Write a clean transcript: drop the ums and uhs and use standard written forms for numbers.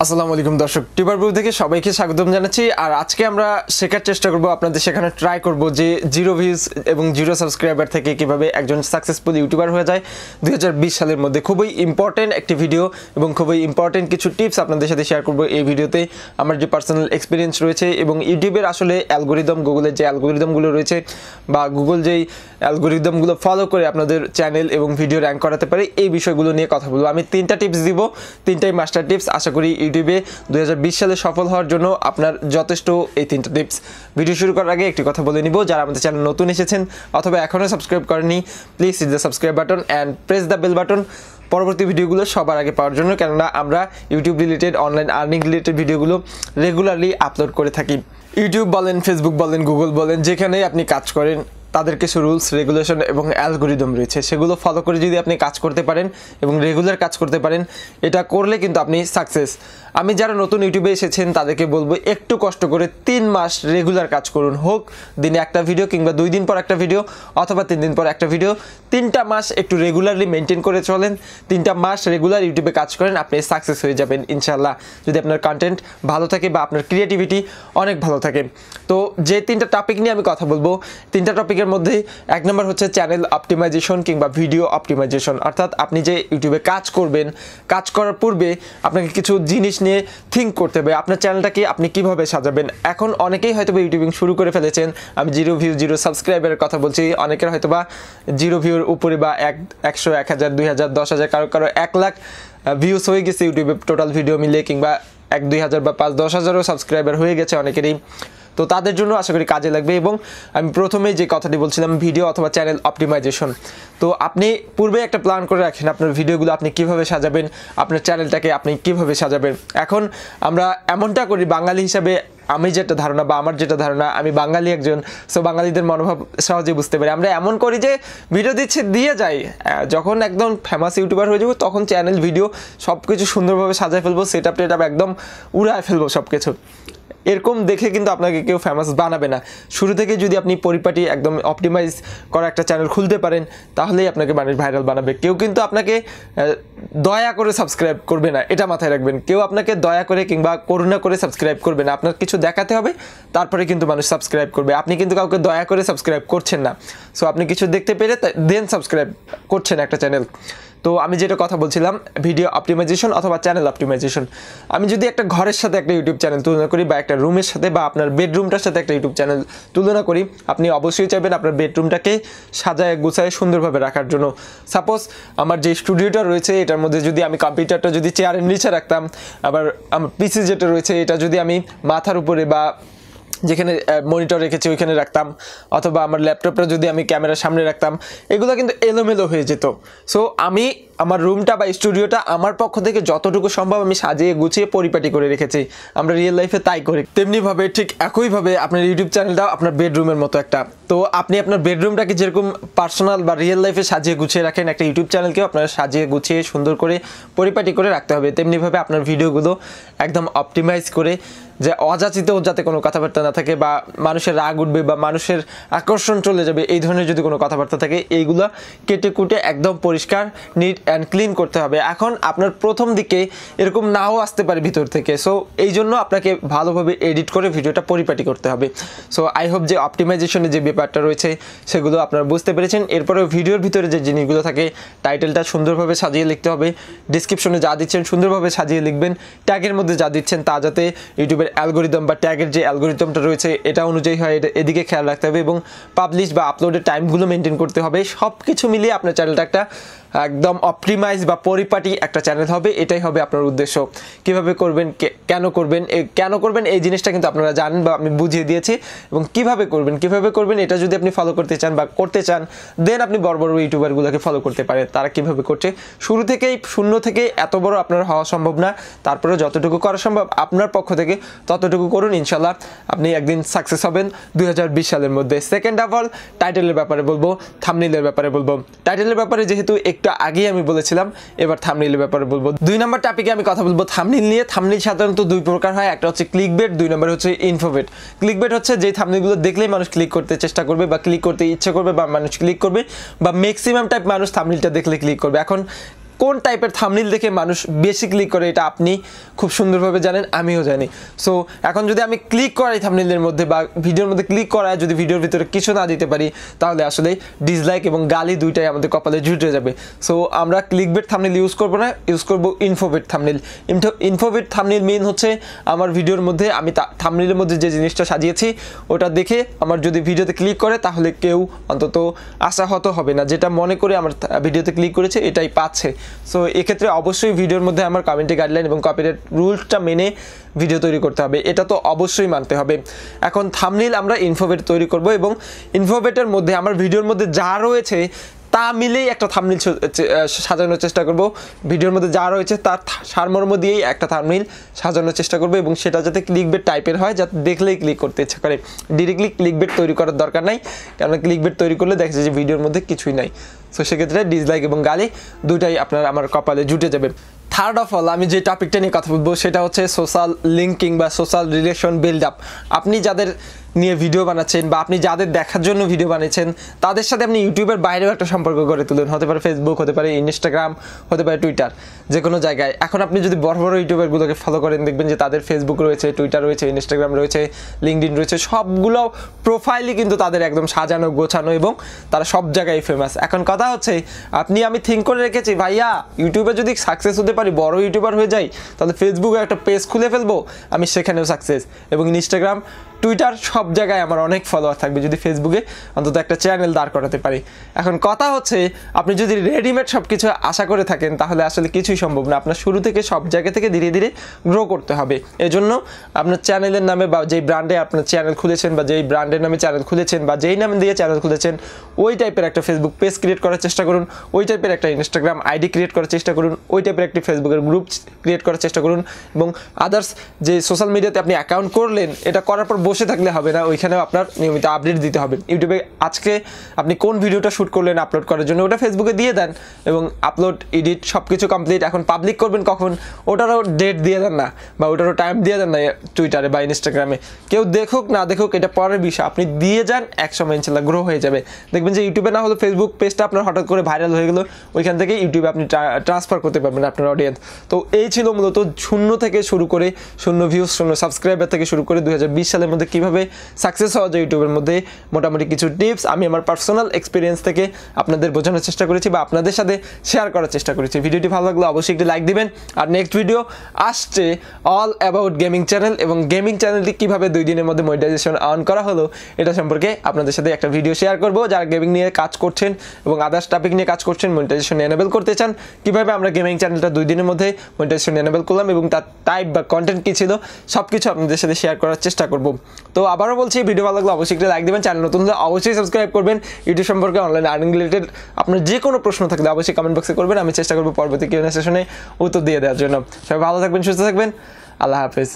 আসসালামু আলাইকুম দর্শক, টিউবার ব্লগ থেকে সবাইকে স্বাগতম জানাচ্ছি। আর আজকে আমরা শেখার চেষ্টা করব, আপনাদের সেখানে ট্রাই করব যে জিরো ভিউজ এবং জিরো সাবস্ক্রাইবার থেকে কিভাবে একজন সাকসেসফুল ইউটিউবার হয়ে যায় 2020 সালের মধ্যে। খুবই ইম্পর্টেন্ট একটি ভিডিও এবং খুবই ইম্পর্টেন্ট কিছু টিপস আপনাদের সাথে শেয়ার করব এই ভিডিওতে। আমার যে পার্সোনাল এক্সপিরিয়েন্স রয়েছে এবং ইউটিউবের আসলে অ্যালগোরিদম, গুগলের যে অ্যালগোরিদমগুলো রয়েছে বা গুগল যেই অ্যালগোরিদমগুলো ফলো করে আপনাদের চ্যানেল এবং ভিডিও র্যাঙ্ক করাতে পারে, এই বিষয়গুলো নিয়ে কথা বলবো। আমি 3টা টিপস দিব, 3টাই মাস্টার টিপস। আশা করি ইউটিউবে 2020 সালে সফল হওয়ার জন্য আপনার যথেষ্ট এই 3টা টিপস। ভিডিও শুরু করার আগে একটি কথা বলে নিব, যারা আমাদের চ্যানেল নতুন এসেছেন অথবা এখনও সাবস্ক্রাইব করেননি, please hit the subscribe button and press the bell button পরবর্তী ভিডিওগুলো সবার আগে পাওয়ার জন্য। কেননা আমরা YouTube related, online earning related ভিডিওগুলো রেগুলারলি আপলোড করে থাকি। ইউটিউব বলেন, ফেসবুক বলেন, গুগল বলেন, যেখানেই আপনি কাজ করেন তাদের কিছু রুলস, রেগুলেশন এবং অ্যালগোরিদম রয়েছে। সেগুলো ফলো করে যদি আপনি কাজ করতে পারেন এবং রেগুলার কাজ করতে পারেন, এটা করলে কিন্তু আপনি সাকসেস। আমি যারা নতুন ইউটিউবে এসেছেন তাদেরকে বলবো, একটু কষ্ট করে 3 মাস রেগুলার কাজ করুন। হোক দিনে একটা ভিডিও কিংবা 2 দিন পর একটা ভিডিও অথবা 3 দিন পর একটা ভিডিও। 3টা মাস একটু রেগুলারলি মেনটেন করে চলেন, 3টা মাস রেগুলার ইউটিউবে কাজ করেন, আপনি সাকসেস হয়ে যাবেন ইনশাল্লাহ। যদি আপনার কন্টেন্ট ভালো থাকে বা আপনার ক্রিয়েটিভিটি অনেক ভালো থাকে। তো যে 3টা টপিক নিয়ে আমি কথা বলবো, 3টা টপিকের মধ্যে 1 নম্বর হচ্ছে চ্যানেল অপটিমাইজেশন কিংবা ভিডিও অপটিমাইজেশন। অর্থাৎ আপনি যে ইউটিউবে কাজ করবেন, কাজ করার পূর্বে আপনাকে কিছু জিনিস নিয়ে থিঙ্ক করতে হবে। আপনার চ্যানেলটাকে আপনি কিভাবে সাজাবেন। এখন অনেকেই হয়তো ইউটিউবিং শুরু করে ফেলেছেন। আমি জিরো ভিউ, জিরো সাবস্ক্রাইবারের কথা বলছি। অনেকের হয়তো বা জিরো ভিউর উপরে বা 100, 1000, 2000, 10,000, কারো 1 লাখ ভিউস হয়ে গেছে ইউটিউবে টোটাল ভিডিও মিলে, কিংবা 1-2 হাজার বা 5-10 হাজারও সাবস্ক্রাইবার হয়ে গেছে অনেকেরই। তো তাদের জন্য আশা করি কাজে লাগবে। এবং আমি প্রথমেই যে কথাটি বলছিলাম, ভিডিও অথবা চ্যানেল অপটিমাইজেশন। তো আপনি পূর্বে একটা প্ল্যান করে রাখেন আপনার ভিডিওগুলো আপনি কিভাবে সাজাবেন, আপনার চ্যানেলটাকে আপনি কিভাবে সাজাবেন। এখন আমরা এমনটা করি বাঙালি হিসাবে, আমি যেটা ধারণা বা আমার যেটা ধারণা, আমি বাঙালি একজন, সো বাঙালিদের মনোভাব সহজে বুঝতে পারি। আমরা এমন করি যে ভিডিও দিয়ে যাই, যখন একদম ফেমাস ইউটিউবার হয়ে যাবো তখন চ্যানেল ভিডিও সব কিছু সুন্দরভাবে সাজায় ফেলবো, সেটআপ একদম উড়ায় ফেলবো সব কিছু। এরকম দেখে কিন্তু আপনাকে কেউ ফেমাস বানাবে না। শুরু থেকে যদি আপনি পরিপাটি একদম অপটিমাইজ করা একটা চ্যানেল খুলতে পারেন, তাহলেই আপনাকে মানুষ ভাইরাল বানাবে। কেউ কিন্তু আপনাকে দয়া করে সাবস্ক্রাইব করবে না, এটা মাথায় রাখবেন। কেউ আপনাকে দয়া করে কিংবা করুণা করে সাবস্ক্রাইব করবে না। আপনার কিছু দেখাতে হবে, তারপরে কিন্তু মানুষ সাবস্ক্রাইব করবে। আপনি কিন্তু কাউকে দয়া করে সাবস্ক্রাইব করছেন না। সো আপনি কিছু দেখতে পেরে দেন সাবস্ক্রাইব করছেন একটা চ্যানেল। তো আমি যেটা কথা বলছিলাম, ভিডিও অপটিমাইজেশন অথবা চ্যানেল অপটিমাইজেশন। আমি যদি একটা ঘরের সাথে একটা ইউটিউব চ্যানেল তুলনা করি বা একটা রুমের সাথে বা আপনার বেডরুমটার সাথে একটা ইউটিউব চ্যানেল তুলনা করি, আপনি অবশ্যই চাইবেন আপনার বেডরুমটাকে সাজায় গুছায় সুন্দরভাবে রাখার জন্য। সাপোজ আমার যে স্টুডিওটা রয়েছে এটার মধ্যে যদি আমি কম্পিউটারটা যদি চেয়ারের নিচে রাখতাম, আবার আমার পিসি যেটা রয়েছে এটা যদি আমি মাথার উপরে বা যেখানে মনিটর রেখেছি ওইখানে রাখতাম, অথবা আমার ল্যাপটপটা যদি আমি ক্যামেরার সামনে রাখতাম, এগুলো কিন্তু এলোমেলো হয়ে যেত। সো আমি আমার রুমটা বা স্টুডিওটা আমার পক্ষ থেকে যতটুকু সম্ভব আমি সাজিয়ে গুছিয়ে পরিপাটি করে রেখেছি। আমরা রিয়েল লাইফে তাই করি। তেমনিভাবে ঠিক একইভাবে আপনার ইউটিউব চ্যানেলটাও আপনার বেডরুমের মতো একটা। তো আপনি আপনার বেডরুমটাকে যেরকম পার্সোনাল বা রিয়েল লাইফে সাজিয়ে গুছিয়ে রাখেন, একটা ইউটিউব চ্যানেলকেও আপনারা সাজিয়ে গুছিয়ে সুন্দর করে পরিপাটি করে রাখতে হবে। তেমনিভাবে আপনার ভিডিওগুলো একদম অপটিমাইজ করে, যে অযাচিতও যাতে কোনো কথাবার্তা না থাকে বা মানুষের রাগ উঠবে বা মানুষের আকর্ষণ চলে যাবে এই ধরনের যদি কোনো কথাবার্তা থাকে, এইগুলো কেটে কুটে একদম পরিষ্কার, নিট অ্যান্ড ক্লিন করতে হবে। এখন আপনার প্রথম দিকে এরকম নাও আসতে পারে ভিতর থেকে। সো এই জন্য আপনাকে ভালোভাবে এডিট করে ভিডিওটা পরিপাটি করতে হবে। সো আই হোপ যে অপটিমাইজেশনের যে ব্যাপারটা রয়েছে সেগুলো আপনারা বুঝতে পেরেছেন। এরপরেও ভিডিওর ভিতরে যে জিনিসগুলো থাকে, টাইটেলটা সুন্দরভাবে সাজিয়ে লিখতে হবে, ডিসক্রিপশনে যা দিচ্ছেন সুন্দরভাবে সাজিয়ে লিখবেন, ট্যাগের মধ্যে যা দিচ্ছেন তা যাতে ইউটিউবের অ্যালগোরিদম বা ট্যাগের যে অ্যালগোরিদমটা রয়েছে এটা অনুযায়ী হয়, এদিকে খেয়াল রাখতে হবে। এবং পাবলিশ বা আপলোডের টাইমগুলো মেনটেন করতে হবে। সব কিছু মিলিয়ে আপনার চ্যানেলটা একটা একদম অপটিমাইজ বা পরিপাটি একটা চ্যানেল হবে। এটাই হবে আপনার উদ্দেশ্য। কিভাবে করবেন, কেন করবেন এই জিনিসটা কিন্তু আপনারা জানেন বা আমি বুঝিয়ে দিয়েছি। এবং কিভাবে করবেন এটা যদি আপনি ফলো করতে চান বা করতে চান, দেন আপনি বড় বড় ইউটিউবারগুলোকে ফলো করতে পারেন। তারা কিভাবে করছে, শুরু থেকেই শূন্য থেকে এত বড় আপনার হওয়া সম্ভব না। তারপরে যতটুকু করা সম্ভব আপনার পক্ষ থেকে ততটুকু করুন। ইনশাল্লাহ আপনি একদিন সাকসেস হবেন 2020 সালের মধ্যে। সেকেন্ড অফ অল, টাইটেলের ব্যাপারে বলবো, থাম্বনেইলের ব্যাপারে বলবো। টাইটেলের ব্যাপারে যেহেতু একটু আগেই আমি বলেছিলাম, এবার থাম্বনেইলের ব্যাপারে বলবো। 2 নম্বর টপিকে আমি কথা বলবো থাম্বনেইল নিয়ে। থাম্বনেইল সাধারণত 2 প্রকার হয়, একটা হচ্ছে ক্লিকবেট, 2 নম্বর হচ্ছে ইনফোবেট। ক্লিকবেট হচ্ছে যে থাম্বনেইলগুলো দেখলেই মানুষ ক্লিক করতে চেষ্টা করবে বা ক্লিক করতে ইচ্ছে করবে বা মানুষ ক্লিক করবে, বা ম্যাক্সিমাম টাইপ মানুষ থাম্বনেইলটা দেখলে ক্লিক করবে। এখন কোন টাইপের থাম্বনেল দেখে মানুষ বেশি ক্লিক করে এটা আপনি খুব সুন্দরভাবে জানেন, আমিও জানি। সো এখন যদি আমি ক্লিক করাই থাম্বনেলের মধ্যে বা ভিডিওর মধ্যে ক্লিক করায় যদি ভিডিওর ভিতরে কিছু না দিতে পারি, তাহলে আসলে ডিসলাইক এবং গালি দুইটাই আমাদের কপালে জুটে যাবে। সো আমরা ক্লিকবেট থাম্বনেল ইউজ করব না, ইউজ করব ইনফোবেট থাম্বনেল। ইনফোবেট থাম্বনেল মেইন হচ্ছে আমার ভিডিওর মধ্যে আমি থাম্বনেলের মধ্যে যে জিনিসটা সাজিয়েছি ওটা দেখে আমার যদি ভিডিওতে ক্লিক করে তাহলে কেউ অন্তত আশাহত হবে না, যেটা মনে করে আমার ভিডিওতে ক্লিক করেছে এটাই পাচ্ছে। সো এক্ষেত্রে অবশ্যই ভিডিওর মধ্যে আমার কমিউনিটি গাইডলাইন এবং কপিরাইট রুলসটা মেনে ভিডিও তৈরি করতে হবে, এটা তো অবশ্যই মানতে হবে। এখন থাম্বনেল আমরা ইনফোবেট তৈরি করব এবং ইনফোবেটের মধ্যে আমার ভিডিওর মধ্যে যা রয়েছে তা মিলেই একটা থাম্বনেল সাজানোর চেষ্টা করব। ভিডিওর মধ্যে যা রয়েছে তার সারমর্ম দিয়েই একটা থাম্বনেল সাজানোর চেষ্টা করব এবং সেটা যাতে ক্লিকবেট টাইপের হয়, যাতে দেখলেই ক্লিক করতে ইচ্ছা করে। ডিরেক্টলি ক্লিকবেট তৈরি করার দরকার নাই, কারণ ক্লিকবেট তৈরি করলে দেখা যায় যে ভিডিওর মধ্যে কিছুই নাই। সো সেক্ষেত্রে ডিসলাইক এবং গালি দুইটাই আপনার আমার কপালে জুটে যাবে। থার্ড অফ অল আমি যে টপিকটা নিয়ে কথা বলবো সেটা হচ্ছে সোশ্যাল লিঙ্কিং বা সোশ্যাল রিলেশন বিল্ড আপ। আপনি যাদের নিয়ে ভিডিও বানাচ্ছেন বা আপনি যাদের দেখার জন্য ভিডিও বানিয়েছেন তাদের সাথে আপনি ইউটিউবের বাইরেও একটা সম্পর্ক গড়ে তুলুন। হতে পারে ফেসবুক, হতে পারে ইনস্টাগ্রাম, হতে পারে টুইটার, যে কোনো জায়গায়। এখন আপনি যদি বড় বড় ইউটিউবারগুলোকে ফলো করেন দেখবেন যে তাদের ফেসবুক রয়েছে, টুইটার রয়েছে, ইনস্টাগ্রাম রয়েছে, লিঙ্কডইন রয়েছে, সবগুলো প্রোফাইলই কিন্তু তাদের একদম সাজানো গোছানো এবং তারা সব জায়গায় ফেমাস। এখন কথা হচ্ছে আমি থিঙ্ক করে রেখেছি ভাইয়া ইউটিউবে যদি সাকসেস হতে পারি, বড় ইউটিউবার হয়ে যাই, তাহলে ফেসবুকে একটা পেজ খুলে ফেলবো, আমি সেখানেও সাকসেস। এবং ইনস্টাগ্রাম, টুইটার সব জায়গায় আমার অনেক ফলোয়ার থাকবে যদি ফেসবুকে অন্তত একটা চ্যানেল দাঁড় করাতে পারি। এখন কথা হচ্ছে আপনি যদি রেডিমেড সব কিছু আশা করে থাকেন তাহলে আসলে কিছুই সম্ভব না। আপনার শুরু থেকে সব জায়গা থেকে ধীরে ধীরে গ্রো করতে হবে। এজন্য আপনার চ্যানেলের নামে বা যেই ব্র্যান্ডে আপনার চ্যানেল খুলেছেন বা যেই ব্র্যান্ডের নামে চ্যানেল খুলেছেন বা যেই নাম দিয়ে চ্যানেল খুলেছেন ওই টাইপের একটা ফেসবুক পেজ ক্রিয়েট করার চেষ্টা করুন, ওই টাইপের একটা ইনস্টাগ্রাম আইডি ক্রিয়েট করার চেষ্টা করুন, ওই টাইপের একটি ফেসবুকের গ্রুপ ক্রিয়েট করার চেষ্টা করুন। এবং আদার্স যে সোশ্যাল মিডিয়াতে আপনি অ্যাকাউন্ট করলেন এটা করার পর বসে থাকলে হবে না, ওইখানেও আপনার নিয়মিত আপডেট দিতে হবে। ইউটিউবে আজকে আপনি কোন ভিডিওটা শ্যুট করলেন আপলোড করার জন্য ওটা ফেসবুকে দিয়ে দেন এবং আপলোড এডিট সব কিছু কমপ্লিট। এখন পাবলিক করবেন কখন ওটারও ডেট দিয়ে দেন না বা ওটারও টাইম দিয়ে দেন না টুইটারে বা ইনস্টাগ্রামে। কেউ দেখুক না দেখুক এটা পরের বিষয়, আপনি দিয়ে যান, একসময় ইনশাল্লাহ গ্রো হয়ে যাবে। দেখবেন যে ইউটিউবে না হলো ফেসবুক পেজটা আপনার হঠাৎ করে ভাইরাল হয়ে গেলো, ওইখান থেকে ইউটিউবে আপনি ট্রান্সফার করতে পারবেন আপনার অডিয়েন্স। তো এই ছিল মূলত শূন্য থেকে শুরু করে, শূন্য ভিউজ, শূন্য সাবস্ক্রাইবার থেকে শুরু করে 2020 সালের মধ্যে কীভাবে সাকসেস হওয়া যায় ইউটিউবের মধ্যে মোটামুটি কিছু টিপস আমি আমার পার্সোনাল এক্সপিরিয়েন্স থেকে আপনাদের বোঝানোর চেষ্টা করেছি বা আপনাদের সাথে শেয়ার করার চেষ্টা করেছি। ভিডিওটি ভালো লাগলে অবশ্যই একটি লাইক দিবেন। আর নেক্সট ভিডিও আসছে অল অ্যাবাউট গেমিং চ্যানেল এবং গেমিং চ্যানেলটি কীভাবে 2 দিনের মধ্যে মনিটাইজেশন অন করা হলো এটা সম্পর্কে আপনাদের সাথে একটা ভিডিও শেয়ার করব। যারা গেমিং নিয়ে কাজ করছেন এবং আদার্স টপিক নিয়ে কাজ করছেন, মনিটাইজেশন এনেবল করতে চান, কীভাবে আমরা গেমিং চ্যানেলটা 2 দিনের মধ্যে মনিটাইজেশন এনেবল করলাম এবং তার টাইপ বা কন্টেন্ট কী ছিল সব কিছু আপনাদের সাথে শেয়ার করার চেষ্টা করব। তো আবারও বলছি ভিডিও ভালো লাগলে অবশ্যই একটা লাইক দেবেন, চ্যানেল নতুন হলে অবশ্যই সাবস্ক্রাইব করবেন। ইউটিউব সম্পর্কে অনলাইন আর্নিং রিলেটেড আপনার যে কোনো প্রশ্ন থাকলে অবশ্যই কমেন্ট বক্সে করবেন, আমি চেষ্টা করবো পরবর্তী কিউএনএ সেশনে উত্তর দিয়ে দেওয়ার জন্য। সবাই ভালো থাকবেন, সুস্থ থাকবেন, আল্লাহ হাফেজ।